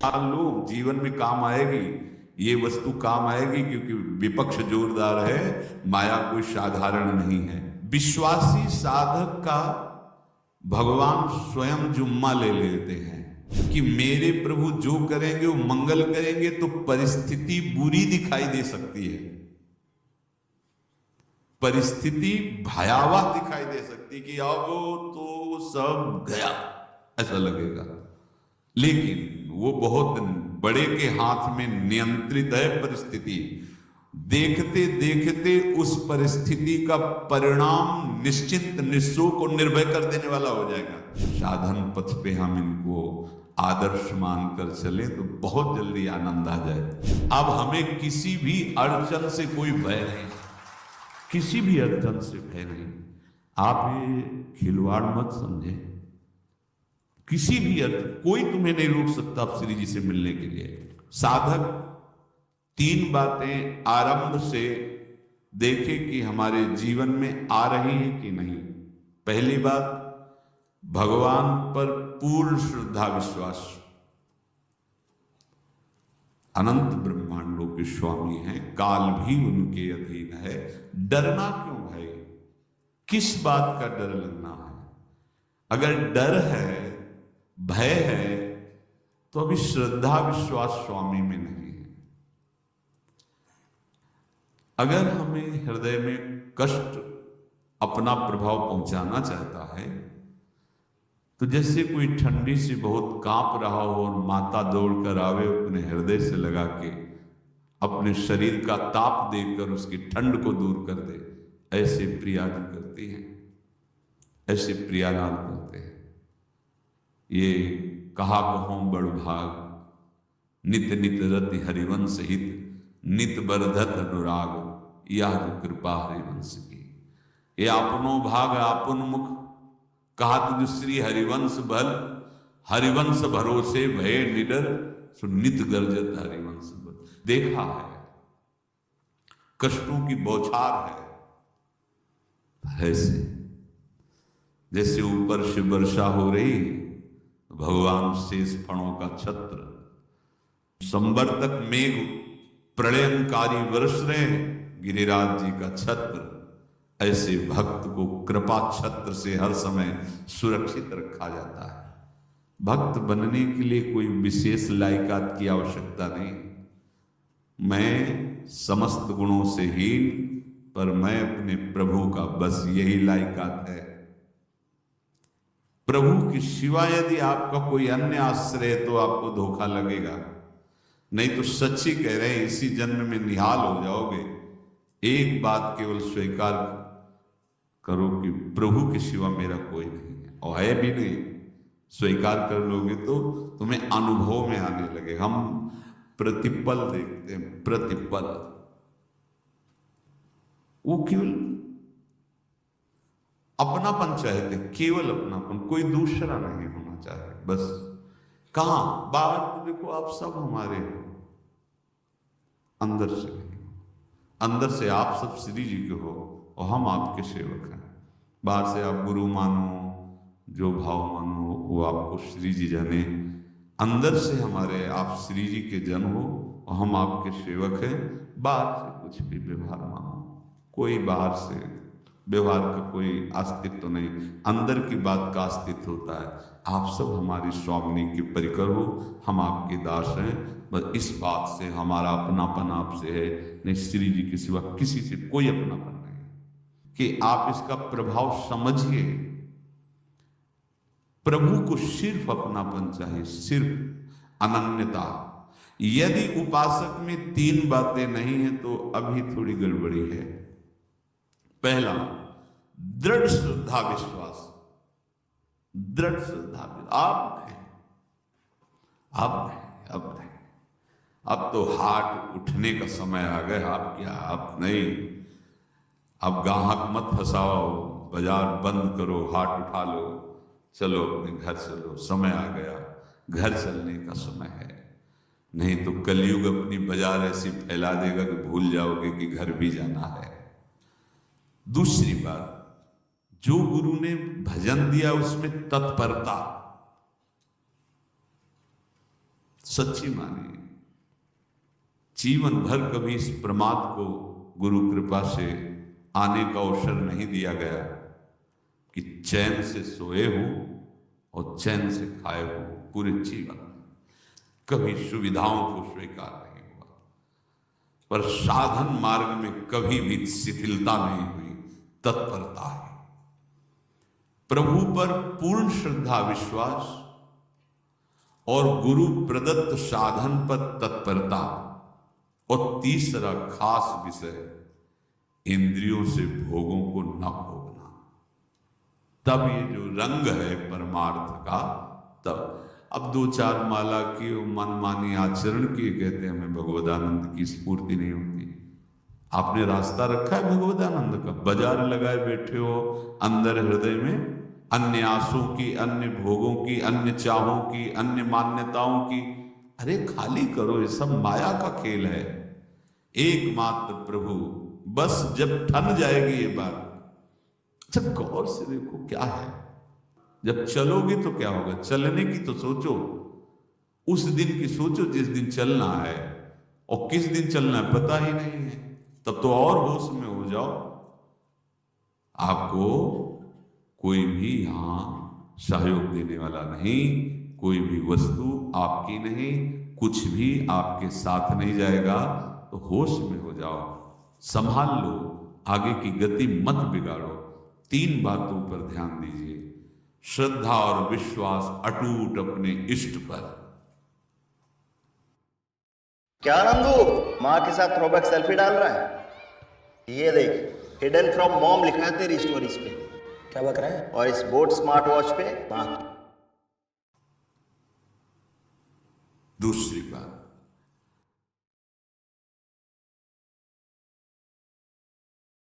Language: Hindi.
ठान लो, जीवन में काम आएगी, ये वस्तु काम आएगी, क्योंकि विपक्ष जोरदार है, माया कोई साधारण नहीं है। विश्वासी साधक का भगवान स्वयं जुम्मा ले लेते हैं कि मेरे प्रभु जो करेंगे वो मंगल करेंगे, तो परिस्थिति बुरी दिखाई दे सकती है, परिस्थिति भयावह दिखाई दे सकती कि अब तो सब गया ऐसा लगेगा, लेकिन वो बहुत बड़े के हाथ में नियंत्रित है परिस्थिति। देखते देखते उस परिस्थिति का परिणाम निश्चिंत निःशोक और निर्भय कर देने वाला हो जाएगा। साधन पथ पे हम इनको आदर्श मानकर चले तो बहुत जल्दी आनंद आ जाए। अब हमें किसी भी अड़चन से कोई भय नहीं, किसी भी अड़चन से भय नहीं। आप ये खिलवाड़ मत समझे, किसी भी कोई तुम्हें नहीं रोक सकता आप श्री जी से मिलने के लिए। साधक तीन बातें आरंभ से देखे कि हमारे जीवन में आ रही है कि नहीं। पहली बात, भगवान पर पूर्ण श्रद्धा विश्वास। अनंत ब्रह्मांडों के स्वामी हैं, काल भी उनके अधीन है। डरना क्यों भाई, किस बात का डर लगना है? अगर डर है, भय है, तो अभी श्रद्धा विश्वास स्वामी में नहीं है। अगर हमें हृदय में कष्ट अपना प्रभाव पहुंचाना चाहता है, तो जैसे कोई ठंडी से बहुत कांप रहा हो और माता दौड़कर आवे, अपने हृदय से लगा के अपने शरीर का ताप देकर उसकी ठंड को दूर कर दे, ऐसे प्रिया जी करती हैं, ऐसे प्रियालाल करते हैं। ये कहा कहो बड़ भाग, नित नित रति हरिवंश हित, नित बरधत अनुराग, यह कृपा हरिवंश की। ये आपनो भाग आपन मुख, कहा तुझ श्री हरिवंश बल, हरिवंश भरोसे भय निडर, सुनित गर्जत हरिवंश बल। देखा है कष्टों की बौछार है, ऐसे जैसे ऊपर से वर्षा हो रही, भगवान शेष फणों का छत्र, संवर्तक मेघ प्रलयंकारी वर्ष रहे, गिरिराज जी का छत्र, ऐसे भक्त को कृपा छत्र से हर समय सुरक्षित रखा जाता है। भक्त बनने के लिए कोई विशेष लायकात की आवश्यकता नहीं। मैं समस्त गुणों से हीन, पर मैं अपने प्रभु का, बस यही लायकात है। प्रभु के सिवा यदि आपका कोई अन्य आश्रय है तो आपको धोखा लगेगा, नहीं तो सच्ची कह रहे हैं, इसी जन्म में निहाल हो जाओगे। एक बात केवल स्वीकार करो कि प्रभु के सिवा मेरा कोई नहीं है, और है भी नहीं। स्वीकार कर लोगे तो तुम्हें अनुभव में आने लगे। हम प्रतिपल देखते हैं, प्रतिपल, वो केवल अपनापन चाहते, केवल अपनापन, कोई दूसरा नहीं होना चाहिए। बस कहां बाहर तो देखो आप सब हमारे हो, अंदर से नहीं। अंदर से आप सब श्री जी के हो और हम आपके सेवक हैं। बाहर से आप गुरु मानो, जो भाव मानो, वो आपको श्री जी जाने। अंदर से हमारे आप श्री जी के जन हो और हम आपके सेवक हैं। बाहर से कुछ भी व्यवहार मानो, कोई बाहर से व्यवहार का कोई अस्तित्व नहीं, अंदर की बात का अस्तित्व होता है। आप सब हमारी स्वामिनी के परिकर हो, हम आपके दास हैं। बस इस बात से हमारा अपनापन आपसे है, नहीं श्री जी के सिवा किसी से कोई अपनापन नहीं। कि आप इसका प्रभाव समझिए, प्रभु को सिर्फ अपनापन चाहिए, सिर्फ अनन्यता। यदि उपासक में तीन बातें नहीं है तो अभी थोड़ी गड़बड़ी है। पहला, दृढ़ श्रद्धा विश्वास। दृढ़ श्रद्धा, आप नहीं, अब तो हाट उठने का समय आ गया। आप क्या, आप नहीं, अब गाहक मत फंसाओ, बाजार बंद करो, हाट उठा लो, चलो अपने घर चलो, समय आ गया, घर चलने का समय है। नहीं तो कलयुग अपनी बाजार ऐसी फैला देगा कि भूल जाओगे कि घर भी जाना है। दूसरी बात, जो गुरु ने भजन दिया उसमें तत्परता, सच्ची मानिए। जीवन भर कभी इस प्रमाद को गुरु कृपा से आने का अवसर नहीं दिया गया कि चैन से सोए हो और चैन से खाए हो। पूरे जीवन कभी सुविधाओं को स्वीकार नहीं हुआ, पर साधन मार्ग में कभी भी शिथिलता नहीं हुई, तत्परता है। प्रभु पर पूर्ण श्रद्धा विश्वास और गुरु प्रदत्त साधन पर तत्परता, और तीसरा खास विषय इंद्रियों से भोगों को न भोगना। तब ये जो रंग है परमार्थ का, तब अब 2-4 माला की मनमानी आचरण की कहते हमें भगवदानंद की स्फूर्ति नहीं होती। आपने रास्ता रखा है भगवदानंद का, बाजार लगाए बैठे हो अंदर हृदय में अन्य आसों की, अन्य भोगों की, अन्य चाहों की, अन्य मान्यताओं की। अरे खाली करो, ये सब माया का खेल है। एकमात्र प्रभु, बस जब ठन जाएगी ये बात। अच्छा गौर से देखो क्या है, जब चलोगे तो क्या होगा, चलने की तो सोचो, उस दिन की सोचो जिस दिन चलना है, और किस दिन चलना है पता ही नहीं है, तब तो और होश में हो जाओ। आपको कोई भी यहां सहयोग देने वाला नहीं, कोई भी वस्तु आपकी नहीं, कुछ भी आपके साथ नहीं जाएगा। तो होश में हो जाओ, संभाल लो, आगे की गति मत बिगाड़ो। 3 बातों पर ध्यान दीजिए। श्रद्धा और विश्वास अटूट अपने इष्ट पर। क्या नंदू माँ के साथ थ्रोबैक सेल्फी डाल रहा है? ये देख, हिडन फ्रॉम मॉम लिखा है तेरी स्टोरीज पे। क्या बक रहा है? और इस बोट स्मार्ट वॉच पे माँ। दूसरी बात,